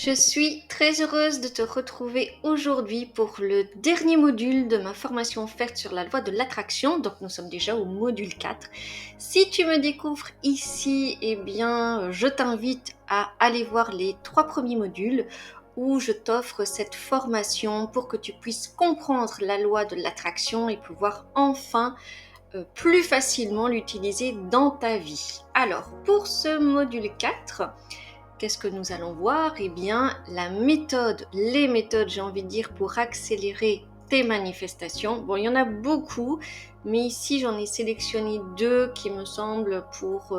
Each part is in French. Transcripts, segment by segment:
Je suis très heureuse de te retrouver aujourd'hui pour le dernier module de ma formation offerte sur la loi de l'attraction. Donc nous sommes déjà au module 4. Si tu me découvres ici, eh bien je t'invite à aller voir les 3 premiers modules où je t'offre cette formation pour que tu puisses comprendre la loi de l'attraction et pouvoir enfin plus facilement l'utiliser dans ta vie. Alors pour ce module 4, qu'est-ce que nous allons voir? Eh bien, les méthodes, j'ai envie de dire, pour accélérer tes manifestations. Bon, il y en a beaucoup, mais ici, j'en ai sélectionné 2 qui me semblent pour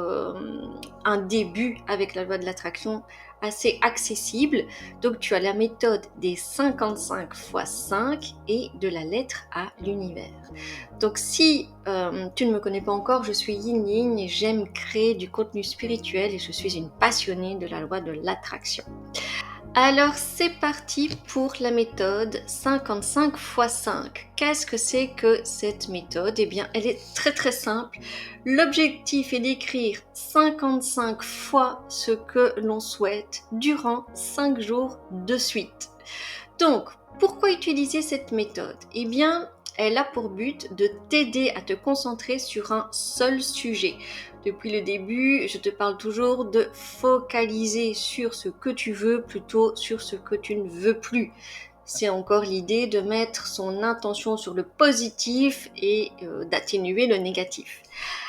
un début avec la loi de l'attraction assez accessible. Donc, tu as la méthode des 55 fois 5 et de la lettre à l'univers. Donc si tu ne me connais pas encore, je suis Yin Yin et j'aime créer du contenu spirituel et je suis une passionnée de la loi de l'attraction. Alors c'est parti pour la méthode 55 x 5. Qu'est-ce que c'est que cette méthode? Eh bien elle est très très simple. L'objectif est d'écrire 55 fois ce que l'on souhaite durant 5 jours de suite. Donc, pourquoi utiliser cette méthode? Eh bien, elle a pour but de t'aider à te concentrer sur un seul sujet. Depuis le début, je te parle toujours de focaliser sur ce que tu veux plutôt sur ce que tu ne veux plus. C'est encore l'idée de mettre son intention sur le positif et d'atténuer le négatif.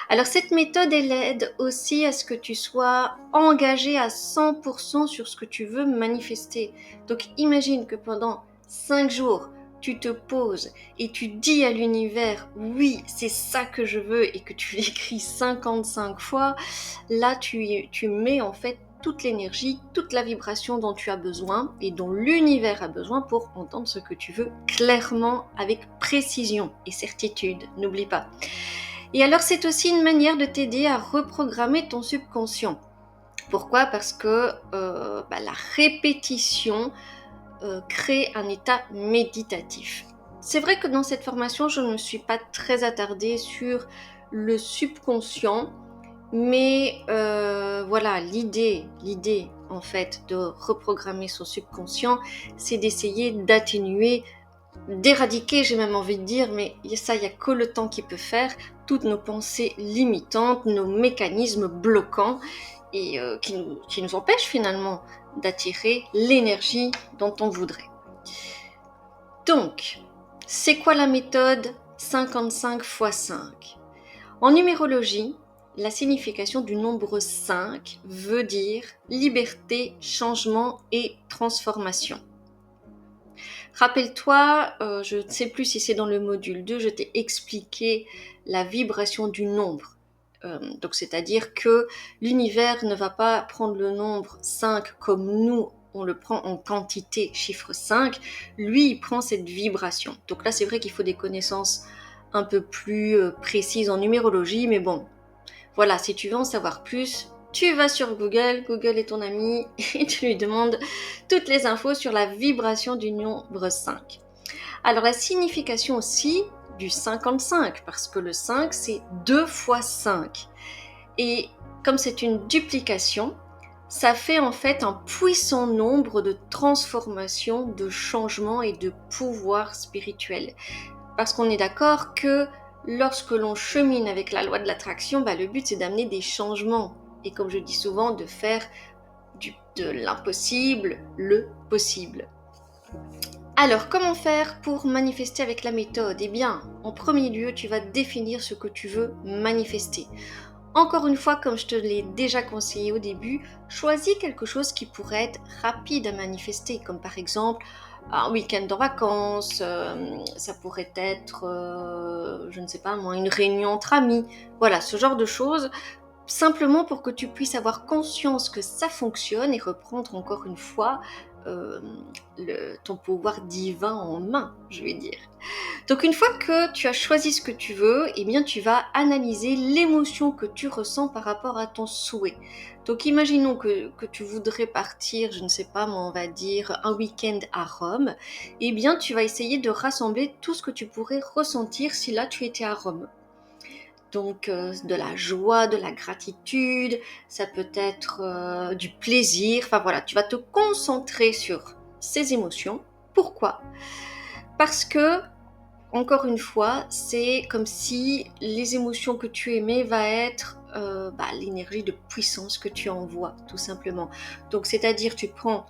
Alors cette méthode, elle aide aussi à ce que tu sois engagé à 100% sur ce que tu veux manifester. Donc imagine que pendant 5 jours, tu te poses et tu dis à l'univers « oui, c'est ça que je veux » et que tu l'écris 55 fois, là tu mets en fait toute l'énergie, toute la vibration dont tu as besoin et dont l'univers a besoin pour entendre ce que tu veux clairement, avec précision et certitude, n'oublie pas. Et alors c'est aussi une manière de t'aider à reprogrammer ton subconscient. Pourquoi? Parce que la répétition crée un état méditatif. C'est vrai que dans cette formation, je ne me suis pas très attardée sur le subconscient, mais voilà, l'idée en fait de reprogrammer son subconscient, c'est d'essayer d'atténuer, d'éradiquer, j'ai même envie de dire, mais ça, il n'y a que le temps qui peut faire, toutes nos pensées limitantes, nos mécanismes bloquants et qui nous empêchent finalement d'attirer l'énergie dont on voudrait. Donc, c'est quoi la méthode 55 x 5? En numérologie, la signification du nombre 5 veut dire liberté, changement et transformation. Rappelle-toi, je ne sais plus si c'est dans le module 2, je t'ai expliqué la vibration du nombre. Donc c'est-à-dire que l'univers ne va pas prendre le nombre 5 comme nous, on le prend en quantité, chiffre 5. Lui, il prend cette vibration. Donc là, c'est vrai qu'il faut des connaissances un peu plus précises en numérologie, mais bon, voilà, si tu veux en savoir plus, tu vas sur Google, Google est ton ami, et tu lui demandes toutes les infos sur la vibration du nombre 5. Alors la signification aussi du 55, parce que le 5 c'est 2 fois 5. Et comme c'est une duplication, ça fait en fait un puissant nombre de transformations, de changements et de pouvoirs spirituels. Parce qu'on est d'accord que lorsque l'on chemine avec la loi de l'attraction, le but c'est d'amener des changements. Et comme je dis souvent, de faire de l'impossible le possible. Alors, comment faire pour manifester avec la méthode? Eh bien, en premier lieu, tu vas définir ce que tu veux manifester. Encore une fois, comme je te l'ai déjà conseillé au début, choisis quelque chose qui pourrait être rapide à manifester, comme par exemple un week-end en vacances, ça pourrait être, je ne sais pas moi, une réunion entre amis. Voilà, ce genre de choses, simplement pour que tu puisses avoir conscience que ça fonctionne et reprendre encore une fois euh, ton pouvoir divin en main, je vais dire. Donc une fois que tu as choisi ce que tu veux, eh bien tu vas analyser l'émotion que tu ressens par rapport à ton souhait. Donc imaginons que tu voudrais partir, je ne sais pas, moi on va dire un week-end à Rome, eh bien tu vas essayer de rassembler tout ce que tu pourrais ressentir si là tu étais à Rome. Donc de la joie, de la gratitude, ça peut être du plaisir. Enfin voilà, tu vas te concentrer sur ces émotions. Pourquoi? Parce que, encore une fois, c'est comme si les émotions que tu émets va être l'énergie de puissance que tu envoies, tout simplement. Donc c'est-à-dire tu prends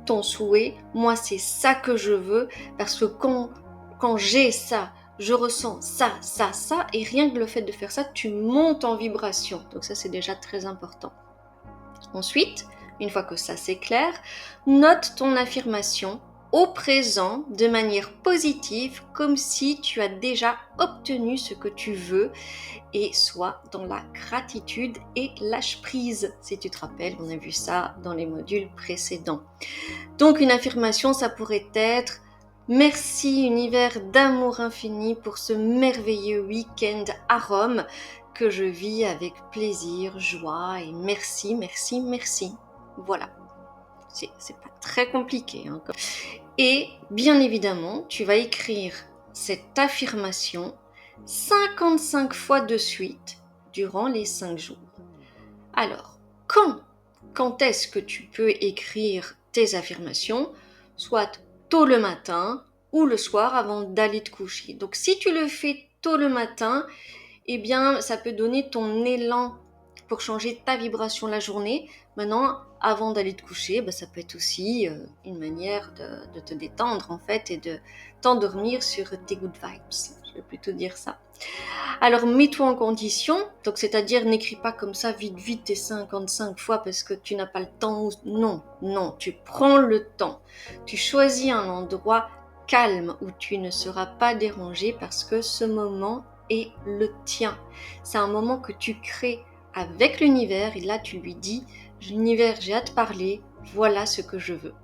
ton souhait, moi c'est ça que je veux, parce que quand j'ai ça, je ressens ça, ça, ça, et rien que le fait de faire ça, tu montes en vibration. Donc ça c'est déjà très important. Ensuite, une fois que ça c'est clair, note ton affirmation au présent de manière positive, comme si tu as déjà obtenu ce que tu veux, et sois dans la gratitude et lâche prise. Si tu te rappelles, on a vu ça dans les modules précédents. Donc une affirmation, ça pourrait être: merci univers d'amour infini pour ce merveilleux week-end à Rome que je vis avec plaisir, joie et merci, merci, merci. Voilà. C'est pas très compliqué, hein. Et bien évidemment, tu vas écrire cette affirmation 55 fois de suite durant les 5 jours. Alors, quand est-ce que tu peux écrire tes affirmations? Soit tôt le matin ou le soir avant d'aller te coucher. Donc si tu le fais tôt le matin, eh bien ça peut donner ton élan pour changer ta vibration la journée. Maintenant, avant d'aller te coucher, ça peut être aussi une manière de te détendre en fait et de t'endormir sur tes good vibes. Je vais plutôt dire ça. Alors mets-toi en condition, donc c'est-à-dire n'écris pas comme ça vite tes 55 fois parce que tu n'as pas le temps. Non, tu prends le temps. Tu choisis un endroit calme où tu ne seras pas dérangé parce que ce moment est le tien. C'est un moment que tu crées avec l'univers et là tu lui dis: l'univers, j'ai hâte de parler, voilà ce que je veux.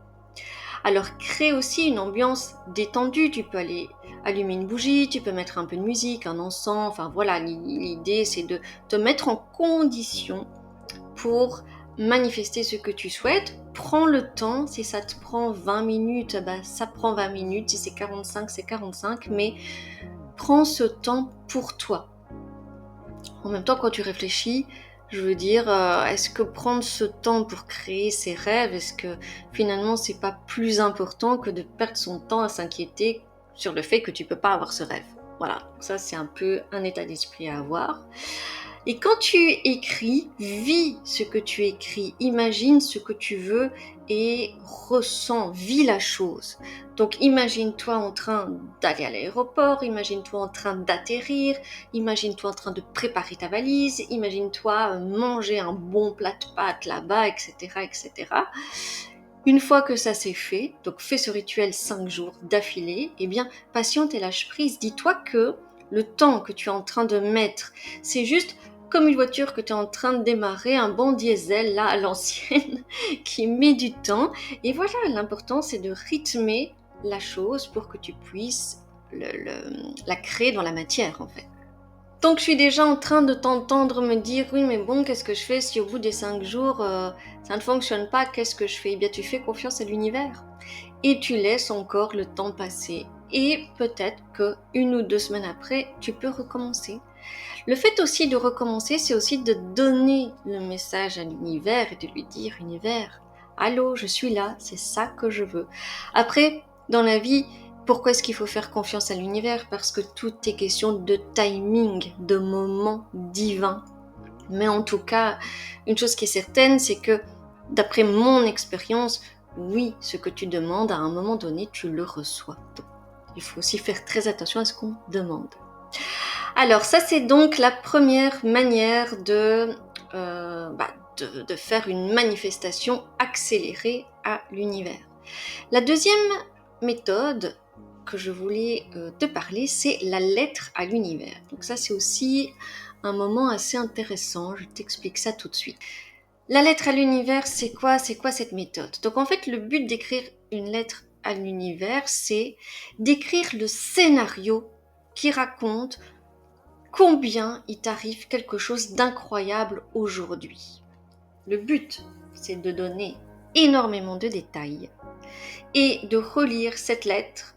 Alors crée aussi une ambiance détendue, tu peux aller allumer une bougie, tu peux mettre un peu de musique, un encens, enfin voilà, l'idée c'est de te mettre en condition pour manifester ce que tu souhaites. Prends le temps, si ça te prend 20 minutes, ça prend 20 minutes, si c'est 45, c'est 45, mais prends ce temps pour toi. En même temps, quand tu réfléchis, je veux dire, est-ce que prendre ce temps pour créer ses rêves, est-ce que finalement c'est pas plus important que de perdre son temps à s'inquiéter sur le fait que tu peux pas avoir ce rêve? Voilà, ça c'est un peu un état d'esprit à avoir. Et quand tu écris, vis ce que tu écris, imagine ce que tu veux et ressens, vis la chose. Donc imagine-toi en train d'aller à l'aéroport, imagine-toi en train d'atterrir, imagine-toi en train de préparer ta valise, imagine-toi manger un bon plat de pâtes là-bas, etc., etc. Une fois que ça c'est fait, donc fais ce rituel 5 jours d'affilée, eh bien patiente et lâche prise. Dis-toi que le temps que tu es en train de mettre, c'est juste comme une voiture que tu es en train de démarrer, un bon diesel là à l'ancienne qui met du temps. Et voilà, l'important c'est de rythmer la chose pour que tu puisses la créer dans la matière en fait. Donc je suis déjà en train de t'entendre me dire: oui mais bon, qu'est-ce que je fais si au bout des 5 jours ça ne fonctionne pas, qu'est-ce que je fais? Eh bien tu fais confiance à l'univers et tu laisses encore le temps passer et peut-être que 1 ou 2 semaines après tu peux recommencer. Le fait aussi de recommencer, c'est aussi de donner le message à l'univers et de lui dire: univers, allô, je suis là, c'est ça que je veux. Après, dans la vie, pourquoi est-ce qu'il faut faire confiance à l'univers? Parce que tout est question de timing, de moment divin. Mais en tout cas, une chose qui est certaine, c'est que d'après mon expérience, oui, ce que tu demandes, à un moment donné, tu le reçois. Donc, il faut aussi faire très attention à ce qu'on demande. Alors ça c'est donc la première manière de faire une manifestation accélérée à l'univers. La deuxième méthode que je voulais te parler, c'est la lettre à l'univers. Donc ça c'est aussi un moment assez intéressant, je t'explique ça tout de suite. La lettre à l'univers, c'est quoi cette méthode? Donc en fait le but d'écrire une lettre à l'univers, c'est d'écrire le scénario qui raconte combien il t'arrive quelque chose d'incroyable aujourd'hui. Le but, c'est de donner énormément de détails et de relire cette lettre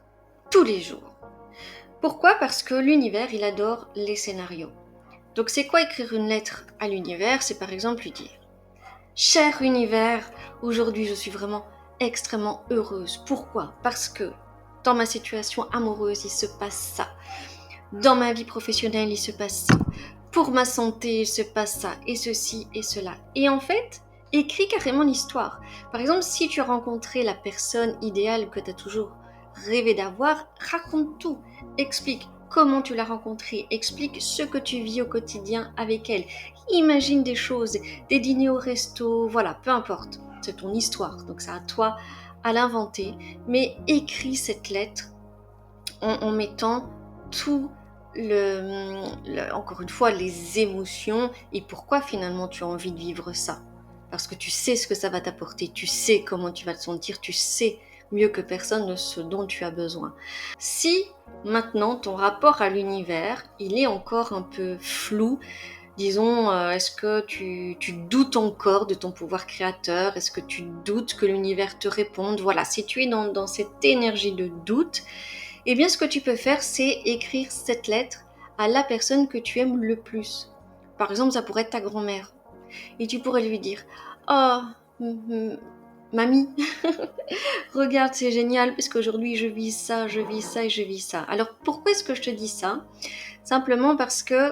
tous les jours. Pourquoi? Parce que l'univers, il adore les scénarios. Donc c'est quoi écrire une lettre à l'univers? C'est par exemple lui dire: cher univers, aujourd'hui je suis vraiment extrêmement heureuse. Pourquoi? Parce que dans ma situation amoureuse, il se passe ça. Dans ma vie professionnelle, il se passe ça. Pour ma santé, il se passe ça, et ceci, et cela. Et en fait, écris carrément l'histoire. Par exemple, si tu as rencontré la personne idéale que tu as toujours rêvé d'avoir, raconte tout. Explique comment tu l'as rencontrée, explique ce que tu vis au quotidien avec elle. Imagine des choses, des dîners au resto, voilà, peu importe. C'est ton histoire, donc c'est à toi à l'inventer. Mais écris cette lettre en mettant tout encore une fois, les émotions et pourquoi finalement tu as envie de vivre ça. Parce que tu sais ce que ça va t'apporter, tu sais comment tu vas te sentir, tu sais mieux que personne de ce dont tu as besoin. Si maintenant ton rapport à l'univers, il est encore un peu flou, disons, est-ce que tu doutes encore de ton pouvoir créateur? Est-ce que tu doutes que l'univers te réponde? Voilà, si tu es dans cette énergie de doute, eh bien ce que tu peux faire, c'est écrire cette lettre à la personne que tu aimes le plus. Par exemple, ça pourrait être ta grand-mère. Et tu pourrais lui dire: oh, mamie, regarde, c'est génial parce qu'aujourd'hui je vis ça, je vis ça et je vis ça. Alors pourquoi est-ce que je te dis ça? Simplement parce que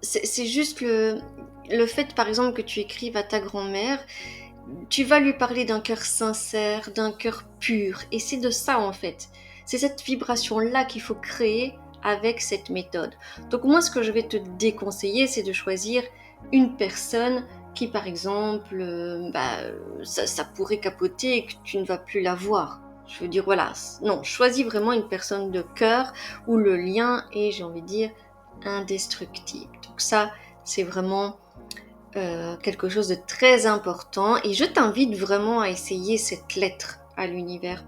c'est juste le fait, par exemple, que tu écrives à ta grand-mère, tu vas lui parler d'un cœur sincère, d'un cœur pur. Et c'est de ça, en fait. C'est cette vibration-là qu'il faut créer avec cette méthode. Donc moi, ce que je vais te déconseiller, c'est de choisir une personne qui, par exemple, ça pourrait capoter et que tu ne vas plus la voir. Je veux dire, voilà. Non, choisis vraiment une personne de cœur où le lien est, j'ai envie de dire, indestructible. Donc ça, c'est vraiment quelque chose de très important et je t'invite vraiment à essayer cette lettre à l'univers.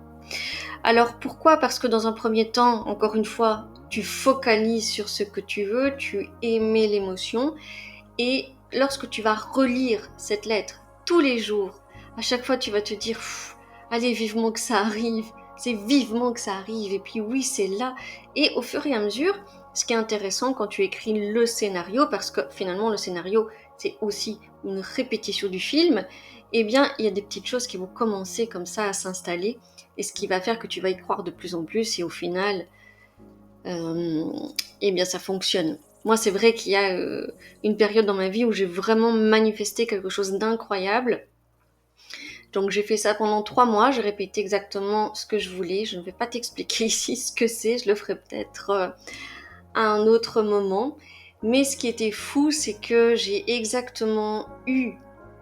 Alors pourquoi? Parce que dans un premier temps, encore une fois, tu focalises sur ce que tu veux, tu émets l'émotion et lorsque tu vas relire cette lettre tous les jours, à chaque fois tu vas te dire allez, vivement que ça arrive, c'est vivement que ça arrive et puis oui, c'est là. Et au fur et à mesure, ce qui est intéressant quand tu écris le scénario, parce que finalement le scénario c'est aussi une répétition du film, eh bien il y a des petites choses qui vont commencer comme ça à s'installer et ce qui va faire que tu vas y croire de plus en plus et au final, eh bien ça fonctionne. Moi c'est vrai qu'il y a une période dans ma vie où j'ai vraiment manifesté quelque chose d'incroyable. Donc j'ai fait ça pendant 3 mois, j'ai répété exactement ce que je voulais. Je ne vais pas t'expliquer ici ce que c'est, je le ferai peut-être à un autre moment. Mais ce qui était fou, c'est que j'ai exactement eu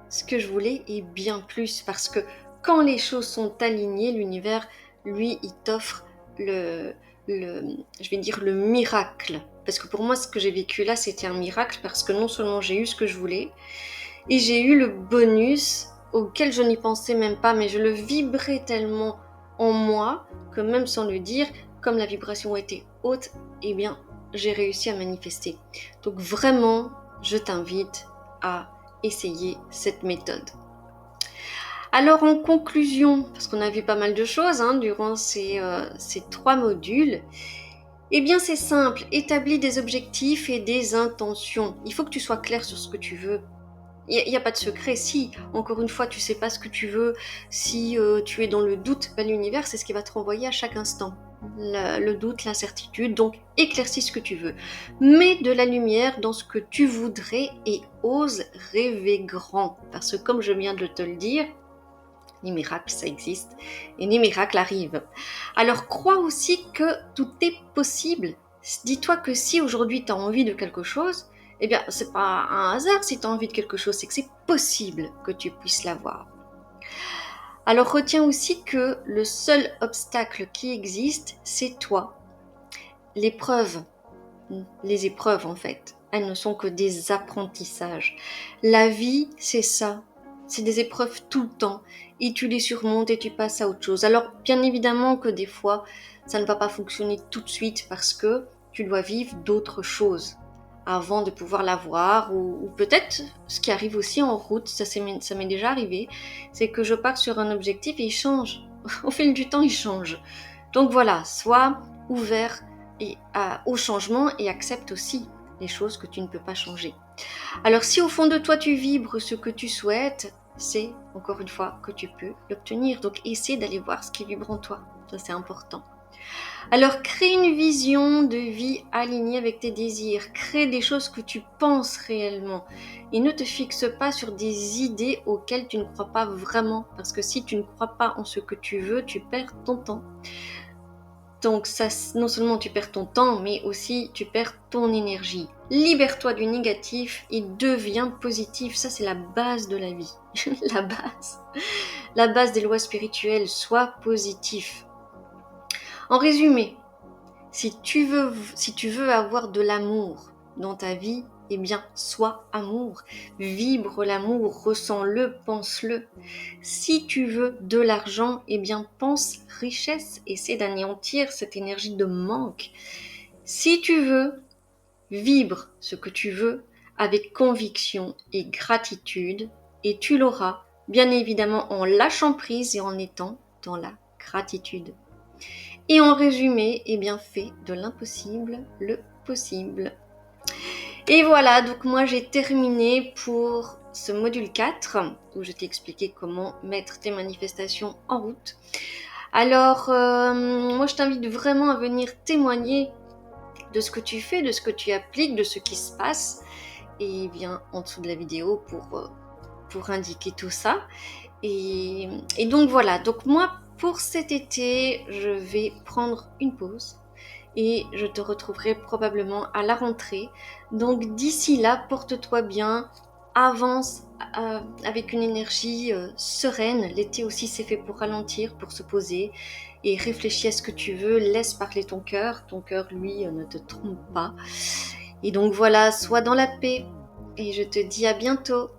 ce que je voulais et bien plus. Parce que quand les choses sont alignées, l'univers, lui, il t'offre je vais dire le miracle. Parce que pour moi, ce que j'ai vécu là, c'était un miracle parce que non seulement j'ai eu ce que je voulais, et j'ai eu le bonus auquel je n'y pensais même pas, mais je le vibrais tellement en moi que même sans le dire, comme la vibration était haute, eh bien, j'ai réussi à manifester. Donc vraiment, je t'invite à essayer cette méthode. Alors en conclusion, parce qu'on a vu pas mal de choses durant ces 3 modules, eh bien c'est simple, établis des objectifs et des intentions. Il faut que tu sois clair sur ce que tu veux. Il n'y a pas de secret. Si, encore une fois, tu sais pas ce que tu veux, si tu es dans le doute, l'univers, c'est ce qui va te renvoyer à chaque instant. Le doute, l'incertitude, donc éclaircis ce que tu veux. Mets de la lumière dans ce que tu voudrais et ose rêver grand. Parce que comme je viens de te le dire, les miracles, ça existe, et les miracles arrivent. Alors crois aussi que tout est possible. Dis-toi que si aujourd'hui tu as envie de quelque chose, eh bien, c'est pas un hasard si tu as envie de quelque chose, c'est que c'est possible que tu puisses l'avoir. Alors retiens aussi que le seul obstacle qui existe, c'est toi. Les épreuves en fait, elles ne sont que des apprentissages. La vie, c'est ça. C'est des épreuves tout le temps. Et tu les surmontes et tu passes à autre chose. Alors, bien évidemment que des fois, ça ne va pas fonctionner tout de suite parce que tu dois vivre d'autres choses avant de pouvoir l'avoir. Ou peut-être, ce qui arrive aussi en route, ça m'est déjà arrivé, c'est que je pars sur un objectif et il change. Au fil du temps, il change. Donc voilà, sois ouvert au changement et accepte aussi les choses que tu ne peux pas changer. Alors si au fond de toi tu vibres ce que tu souhaites, c'est encore une fois que tu peux l'obtenir. Donc essaie d'aller voir ce qui vibre en toi, ça c'est important. Alors crée une vision de vie alignée avec tes désirs, crée des choses que tu penses réellement et ne te fixe pas sur des idées auxquelles tu ne crois pas vraiment, parce que si tu ne crois pas en ce que tu veux, tu perds ton temps. Donc ça, non seulement tu perds ton temps, mais aussi tu perds ton énergie. Libère-toi du négatif et deviens positif. Ça, c'est la base de la vie. La base. La base des lois spirituelles. Sois positif. En résumé, si tu veux avoir de l'amour dans ta vie, eh bien, sois amour. Vibre l'amour, ressens-le, pense-le. Si tu veux de l'argent, eh bien, pense richesse. Essaie d'anéantir cette énergie de manque. Si tu veux, vibre ce que tu veux avec conviction et gratitude et tu l'auras, bien évidemment, en lâchant prise et en étant dans la gratitude. Et en résumé, eh bien, fais de l'impossible le possible. Et voilà, donc moi j'ai terminé pour ce module 4 où je t'ai expliqué comment mettre tes manifestations en route. Alors, moi je t'invite vraiment à venir témoigner de ce que tu fais, de ce que tu appliques, de ce qui se passe. Et viens en dessous de la vidéo pour indiquer tout ça. Et donc voilà, donc moi pour cet été, je vais prendre une pause et je te retrouverai probablement à la rentrée. Donc d'ici là, porte-toi bien, avance avec une énergie sereine. L'été aussi c'est fait pour ralentir, pour se poser et réfléchis à ce que tu veux, laisse parler ton cœur. Ton cœur, lui, ne te trompe pas. Et donc voilà, sois dans la paix et je te dis à bientôt.